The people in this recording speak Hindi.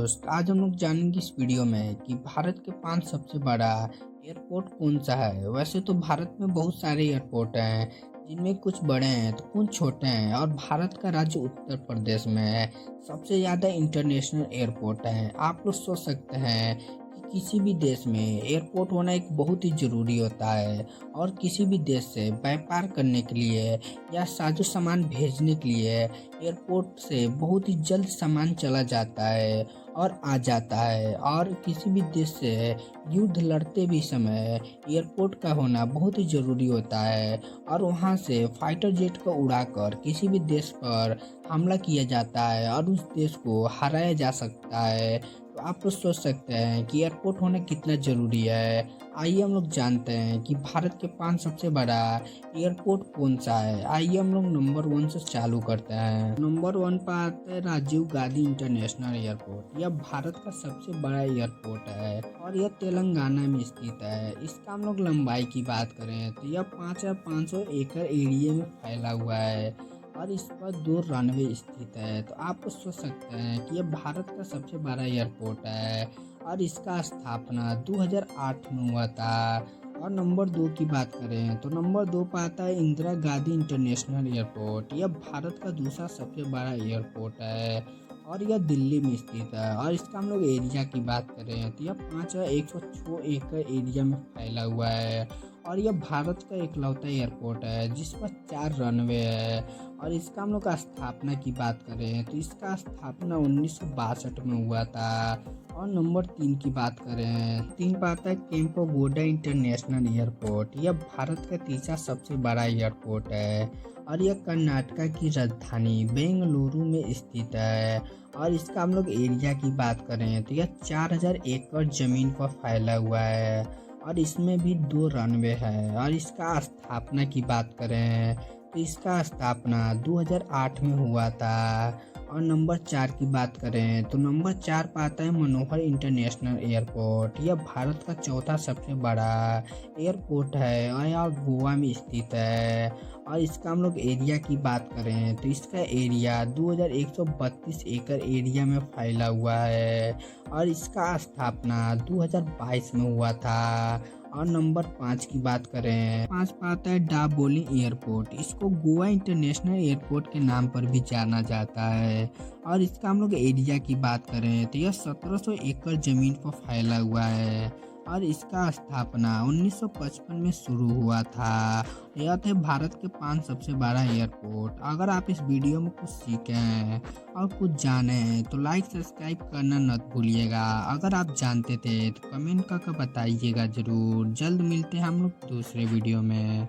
दोस्त, आज हम लोग जानेंगे इस वीडियो में कि भारत के 5 सबसे बड़ा एयरपोर्ट कौन सा है। वैसे तो भारत में बहुत सारे एयरपोर्ट हैं, जिनमें कुछ बड़े हैं तो कुछ छोटे हैं। और भारत का राज्य उत्तर प्रदेश में है। सबसे ज़्यादा इंटरनेशनल एयरपोर्ट है। आप लोग सोच सकते हैं कि किसी भी देश में एयरपोर्ट होना एक बहुत ही ज़रूरी होता है। और किसी भी देश से व्यापार करने के लिए या साजो सामान भेजने के लिए एयरपोर्ट से बहुत ही जल्द सामान चला जाता है और आ जाता है। और किसी भी देश से युद्ध लड़ते भी समय एयरपोर्ट का होना बहुत ही ज़रूरी होता है। और वहाँ से फाइटर जेट को उड़ाकर किसी भी देश पर हमला किया जाता है और उस देश को हराया जा सकता है। तो आप लोग सोच सकते हैं कि एयरपोर्ट होना कितना ज़रूरी है। आइए हम लोग जानते हैं कि भारत के 5 सबसे बड़ा एयरपोर्ट कौन सा है। आइए हम लोग नंबर 1 से चालू करते हैं। नंबर 1 पर आता है राजीव गांधी इंटरनेशनल एयरपोर्ट। यह भारत का सबसे बड़ा एयरपोर्ट है और यह तेलंगाना में स्थित है। इसका हम लोग लंबाई की बात करें तो यह 5,500 एकड़ एरिया में फैला हुआ है और इस पर 2 रनवे स्थित है। तो आप सोच सकते हैं कि यह भारत का सबसे बड़ा एयरपोर्ट है और इसका स्थापना 2008 में हुआ था। और नंबर 2 की बात करें तो नंबर 2 पर आता है इंदिरा गांधी इंटरनेशनल एयरपोर्ट। यह भारत का दूसरा सबसे बड़ा एयरपोर्ट है और यह दिल्ली में स्थित है। और इसका हम लोग एरिया की बात करें तो यह 5,106 एकड़ एरिया में फैला हुआ है और यह भारत का इकलौता एयरपोर्ट है जिस पर 4 रनवे है। और इसका हम लोग स्थापना की बात करें तो इसका स्थापना 1962 में हुआ था। और नंबर 3 की बात करें 3 पर आता है केम्पेगौड़ा इंटरनेशनल एयरपोर्ट। यह भारत का तीसरा सबसे बड़ा एयरपोर्ट है और यह कर्नाटका की राजधानी बेंगलुरु में स्थित है। और इसका हम लोग एरिया की बात करें तो यह 4,000 एकड़ जमीन पर फैला हुआ है और इसमें भी 2 रनवे है। और इसका स्थापना की बात करें तो इसका स्थापना 2008 में हुआ था। और नंबर 4 की बात करें तो नंबर 4 पर आता है मनोहर इंटरनेशनल एयरपोर्ट। यह भारत का चौथा सबसे बड़ा एयरपोर्ट है और यह गोवा में स्थित है। और इसका हम लोग एरिया की बात करें तो इसका एरिया 2132 एकड़ एरिया में फैला हुआ है और इसका स्थापना 2022 में हुआ था। और नंबर 5 की बात करें 5 पर आता है डाबोली एयरपोर्ट। इसको गोवा इंटरनेशनल एयरपोर्ट के नाम पर भी जाना जाता है। और इसका हम लोग एरिया की बात करें तो यह 1700 एकड़ जमीन पर फैला हुआ है और इसका स्थापना 1955 में शुरू हुआ था। यह थे भारत के 5 सबसे बड़ा एयरपोर्ट। अगर आप इस वीडियो में कुछ सीखें और कुछ जाने तो लाइक सब्सक्राइब करना मत भूलिएगा। अगर आप जानते थे तो कमेंट करके बताइएगा ज़रूर। जल्द मिलते हैं हम लोग दूसरे वीडियो में।